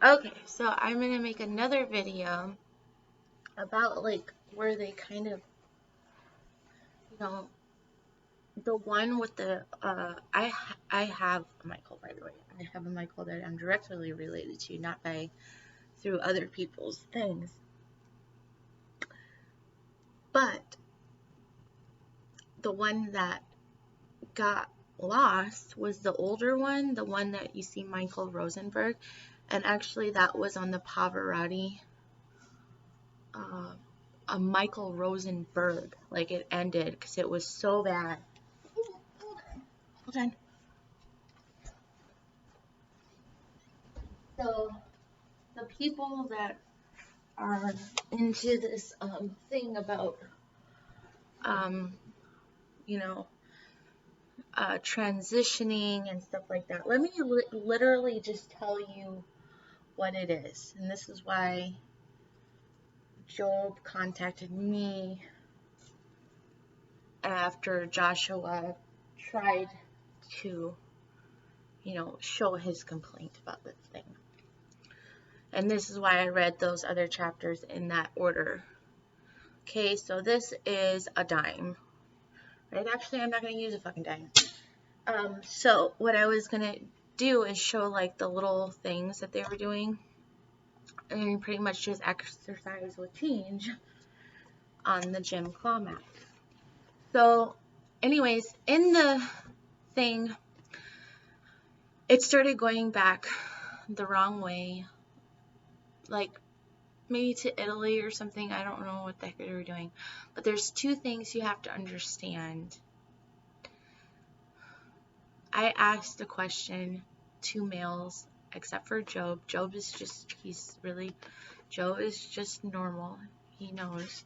Okay, so I'm gonna make another video about like where they kind of, you know, the one with the I have a Michael, by the way. I have a Michael that I'm directly related to, not by through other people's things. But the one that got lost was the older one, the one that you see Michael Rosenberg, and actually that was on the Pavarotti, uh, a Michael Rosenberg. Like it ended because it was so bad. Hold on. So the people that are into this thing about um, you know transitioning and stuff like that. Let me literally just tell you what it is, and this is why Job contacted me after Joshua tried to, show his complaint about this thing. And this is why I read those other chapters in that order. Okay, so this is a dime. Right? Actually, I'm not going to use a fucking dime. So what I was going to do is show like the little things that they were doing. And pretty much just exercise with change on the gym claw mat. So anyways, in the thing, it started going back the wrong way. Like maybe to Italy or something. I don't know what the heck they were doing. But there's two things you have to understand. I asked a question to males, except for Job. Job is just normal. He knows.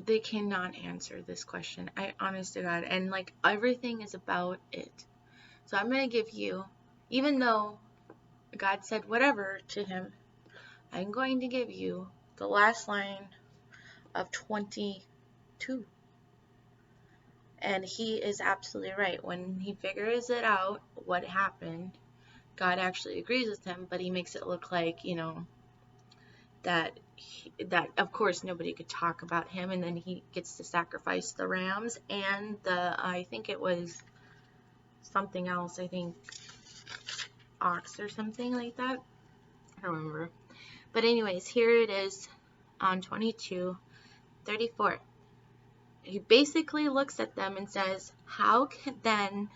They cannot answer this question. Honest to God. And like everything is about it. So I'm going to give you, even though God said whatever to him, I'm going to give you the last line of 22. And he is absolutely right. When he figures it out, what happened, God actually agrees with him, but he makes it look like, that of course nobody could talk about him, and then he gets to sacrifice the rams and I think it was something else, I think ox or something like that. I don't remember. But anyways, here it is on 22:34. He basically looks at them and says, how can then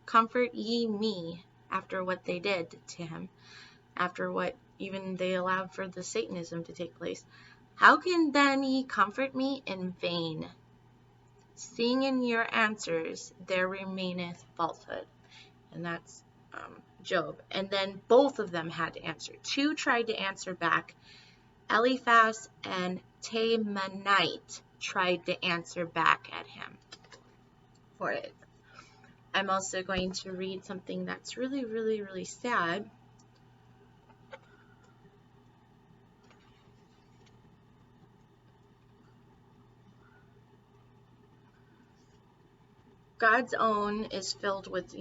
comfort ye me after what they did to him, after what even they allowed for the Satanism to take place? How can then ye comfort me in vain, seeing in your answers there remaineth falsehood? And that's Job. And then both of them had to answer. Two tried to answer back. Eliphaz and Temanite tried to answer back at him for it. I'm also going to read something that's really, really, really sad. God's own is filled with,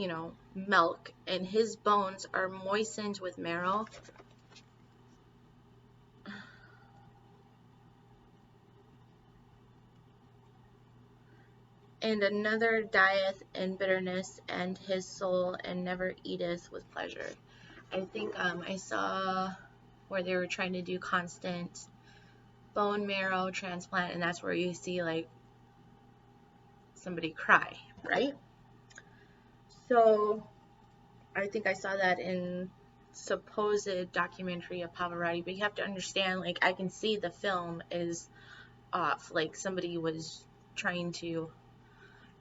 milk, and his bones are moistened with marrow. And another dieth in bitterness, and his soul, and never eateth with pleasure. I think I saw where they were trying to do constant bone marrow transplant, and that's where you see like somebody cry, right? So I think I saw that in supposed documentary of Pavarotti, but you have to understand, like, I can see the film is off, like somebody was trying to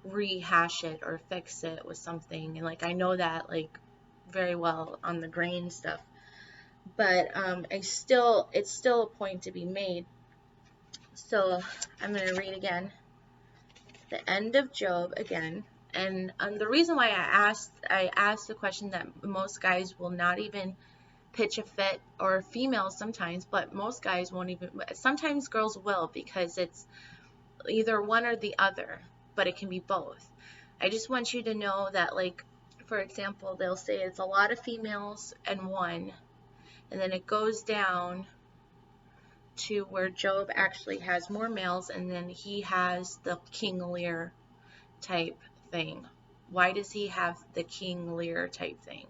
rehash it or fix it with something, and like I know that like very well on the grain stuff, but it's still a point to be made. So I'm going to read again the end of Job again. And the reason why I asked the question that most guys will not even pitch a fit, or females sometimes, but most guys won't even. Sometimes girls will, because it's either one or the other, but it can be both. I just want you to know that, like, for example, they'll say it's a lot of females and one, and then it goes down to where Job actually has more males, and then he has the King Lear type thing. Why does he have the King Lear type thing?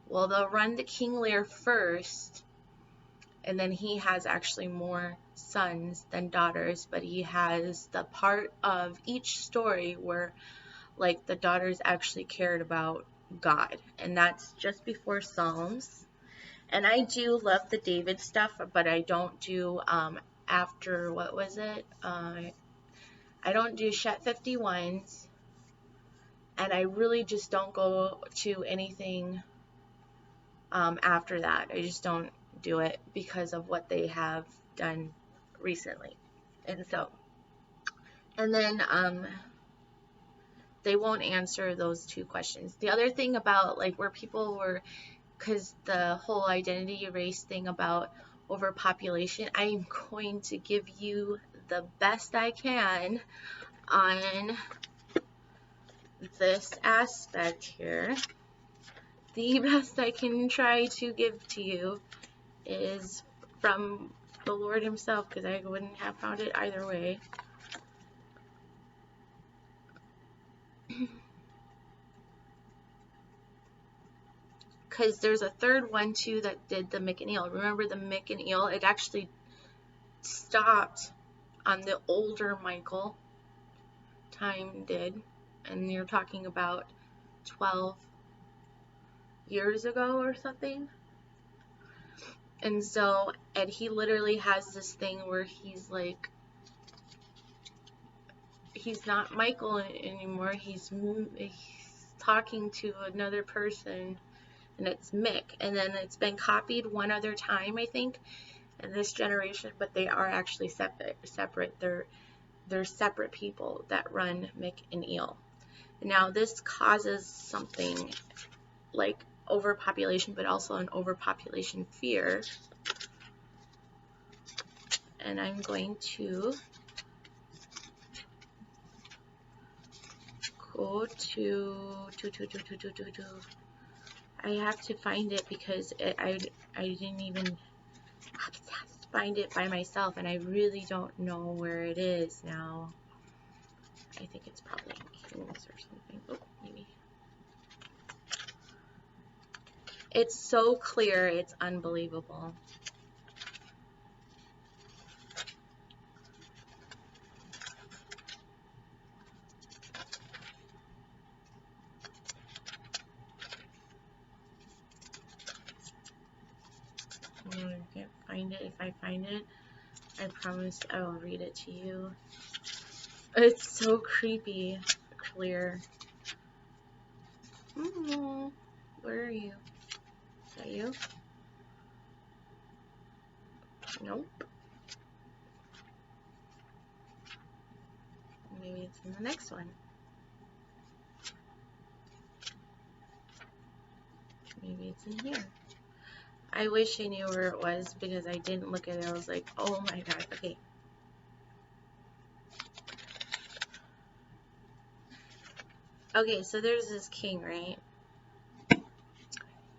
Well, they'll run the King Lear first, and then he has actually more sons than daughters, but he has the part of each story where like the daughters actually cared about God, and that's just before Psalms. And I do love the David stuff, but I don't do after, what was it? I don't do Shet 51s, and I really just don't go to anything after that. I just don't do it because of what they have done recently. And then they won't answer those two questions. The other thing about like where people were, because the whole identity race thing about overpopulation, I'm going to give you the best I can on this aspect here. The best I can try to give to you is from the Lord himself, because I wouldn't have found it either way. Because there's a third one too that did the Mick and Eel. Remember the Mick and Eel? It actually stopped on the older Michael. Time did. And you're talking about 12 years ago or something. And so, and he literally has this thing where he's like, he's not Michael anymore. He's talking to another person, and it's Mick. And then it's been copied one other time, I think, in this generation, but they are actually separate. They're separate people that run Mick and Eel. Now this causes something like overpopulation, but also an overpopulation fear. And I'm going to go to I have to find it because I didn't even find it by myself, and I really don't know where it is now. I think it's probably in Kings or something. Oh, maybe. It's so clear, it's unbelievable. I can't find it. If I find it, I promise I will read it to you. It's so creepy clear. Where are you? Is that you? Nope. Maybe it's in the next one. Maybe it's in here. I wish I knew where it was because I didn't look at it. I was like, oh my god. Okay. Okay, so there's this king, right?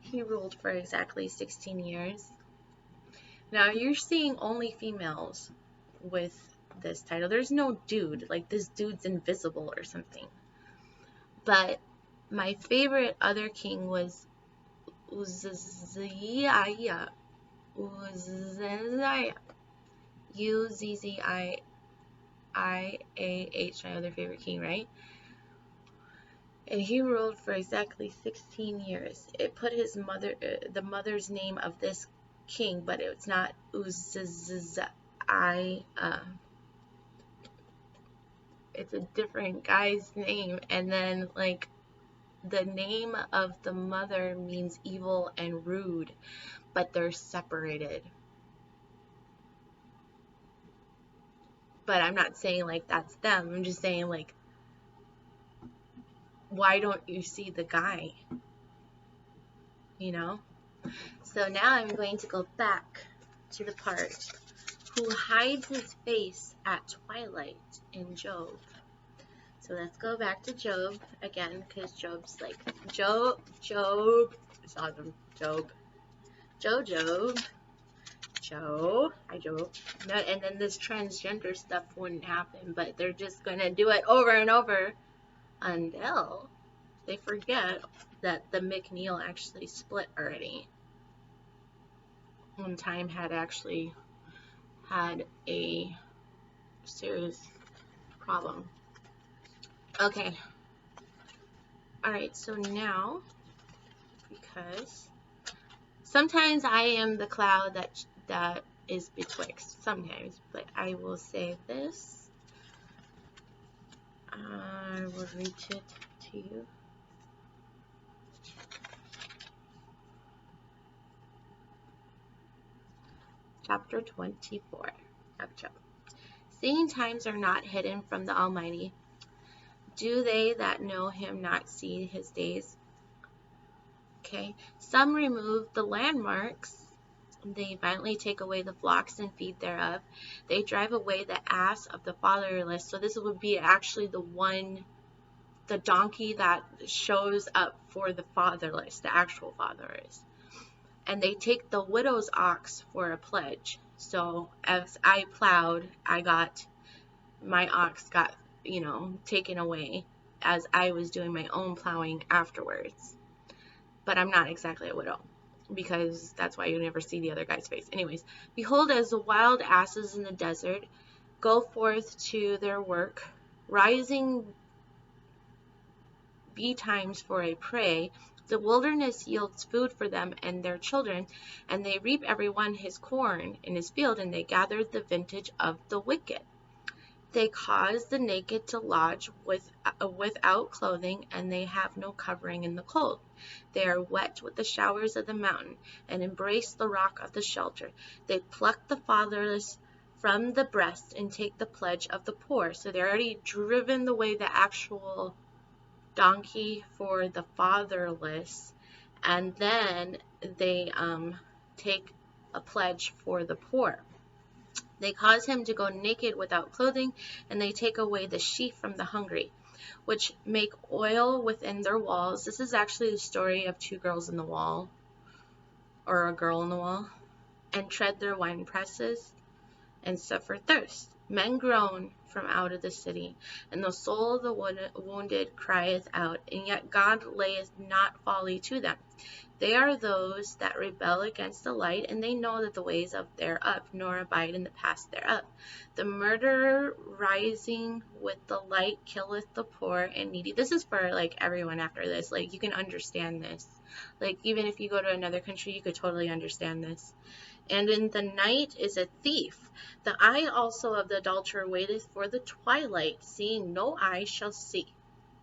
He ruled for exactly 16 years. Now you're seeing only females with this title. There's no dude. Like, this dude's invisible or something. But my favorite other king was Uzziah. Uzziah. my other favorite king, right? And he ruled for exactly 16 years. It put his mother, the mother's name of this king, but it's not Uzziah. It's a different guy's name. And then, like, the name of the mother means evil and rude, but they're separated. But I'm not saying, like, that's them. I'm just saying, like, why don't you see the guy? You know? So now I'm going to go back to the part who hides his face at twilight in Job. So let's go back to Job again, because Job's like, Job, it's awesome, Job, hi Job. No, and then this transgender stuff wouldn't happen, but they're just gonna do it over and over until they forget that the McNeil actually split already. When time had actually had a serious problem. Okay. Alright, so now, because sometimes I am the cloud that is betwixt. Sometimes, but I will say this. I will read it to you. Chapter 24 of Job. Seeing times are not hidden from the Almighty, do they that know him not see his days? Okay. Some remove the landmarks. They violently take away the flocks and feed thereof. They drive away the ass of the fatherless. So this would be actually the donkey that shows up for the fatherless, the actual fatherless. And they take the widow's ox for a pledge. So as I plowed, my ox got, taken away as I was doing my own plowing afterwards. But I'm not exactly a widow, because that's why you never see the other guy's face. Anyways, behold, as the wild asses in the desert go forth to their work, rising betimes for a prey, the wilderness yields food for them and their children, and they reap every one his corn in his field, and they gather the vintage of the wicked. They cause the naked to lodge without clothing, and they have no covering in the cold. They are wet with the showers of the mountain, and embrace the rock of the shelter. They pluck the fatherless from the breast, and take the pledge of the poor. So they're already driven away the actual donkey for the fatherless, and then they take a pledge for the poor. They cause him to go naked without clothing, and they take away the sheaf from the hungry, which make oil within their walls. This is actually the story of two girls in the wall, or a girl in the wall, and tread their wine presses, and suffer thirst. Men groan from out of the city, and the soul of the wounded crieth out, and yet God layeth not folly to them. They are those that rebel against the light, and they know that the ways of thereof, nor abide in the paths thereof. The murderer rising with the light killeth the poor and needy. This is for like everyone after this. Like, you can understand this. Like, even if you go to another country, you could totally understand this. And in the night is a thief. The eye also of the adulterer waiteth for the twilight, seeing no eye shall see.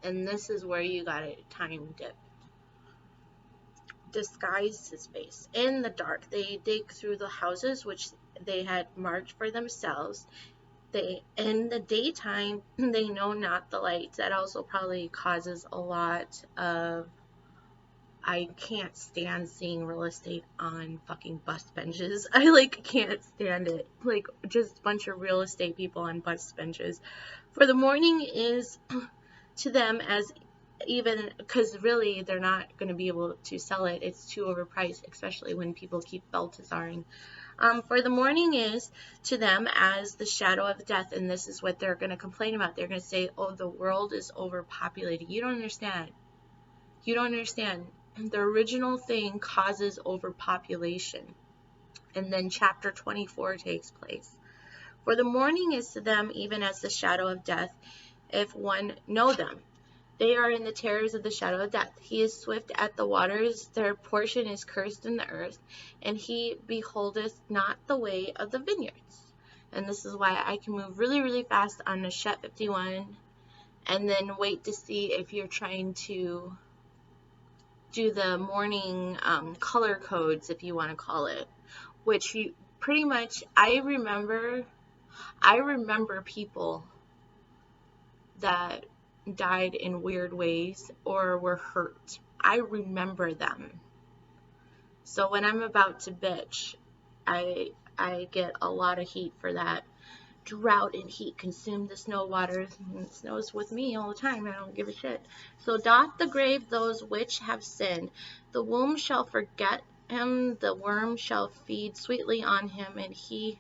And this is where you got a time dip. Disguised his face. In the dark they dig through the houses which they had marked for themselves. In the daytime they know not the light. That also probably causes a lot of, I can't stand seeing real estate on fucking bus benches. I can't stand it. Just a bunch of real estate people on bus benches. For the morning is to them as even, because really they're not going to be able to sell it. It's too overpriced, especially when people keep Baltasaring. For the morning is to them as the shadow of death, and this is what they're going to complain about. They're going to say, oh, the world is overpopulated. You don't understand. You don't understand. The original thing causes overpopulation. And then chapter 24 takes place. For the morning is to them even as the shadow of death, if one know them. They are in the terrors of the shadow of death. He is swift at the waters, their portion is cursed in the earth, and he beholdeth not the way of the vineyards. And this is why I can move really, really fast on the Shet 51, and then wait to see if you're trying to do the morning color codes, if you want to call it, which you pretty much, I remember people that died in weird ways or were hurt. I remember them. So when I'm about to bitch, I get a lot of heat for that. drought and heat consumed the snow waters. And it snows with me all the time. I don't give a shit. So doth the grave those which have sinned. The womb shall forget him. The worm shall feed sweetly on him, and he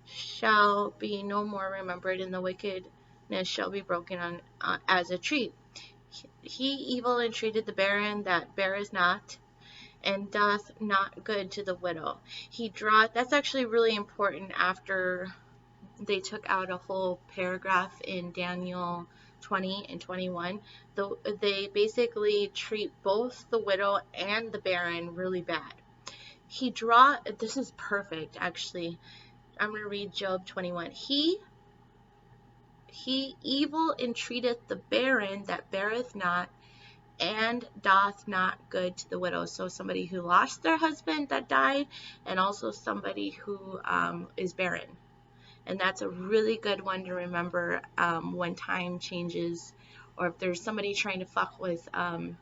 shall be no more remembered, and the wickedness shall be broken on as a tree. He evil entreated the barren that beareth not, and doth not good to the widow. That's actually really important after they took out a whole paragraph in Daniel 20 and 21. They basically treat both the widow and the barren really bad. This is perfect actually. I'm going to read Job 21. He evil entreateth the barren that beareth not, and doth not good to the widow. So somebody who lost their husband that died, and also somebody who is barren. And that's a really good one to remember when time changes, or if there's somebody trying to fuck with, time,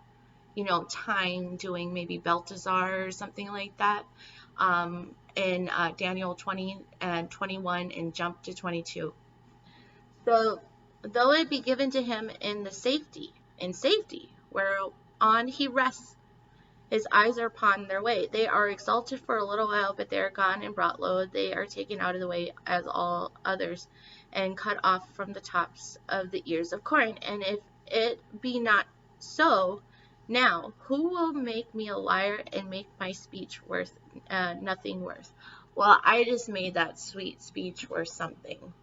doing maybe Belteshazzar or something like that. In Daniel 20 and 21 and jump to 22. So, though it be given to him in safety, whereon he rests, his eyes are upon their way. They are exalted for a little while, but they are gone and brought low. They are taken out of the way as all others, and cut off from the tops of the ears of corn. And if it be not so, now who will make me a liar and make my speech worth nothing worth? Well, I just made that sweet speech worth something.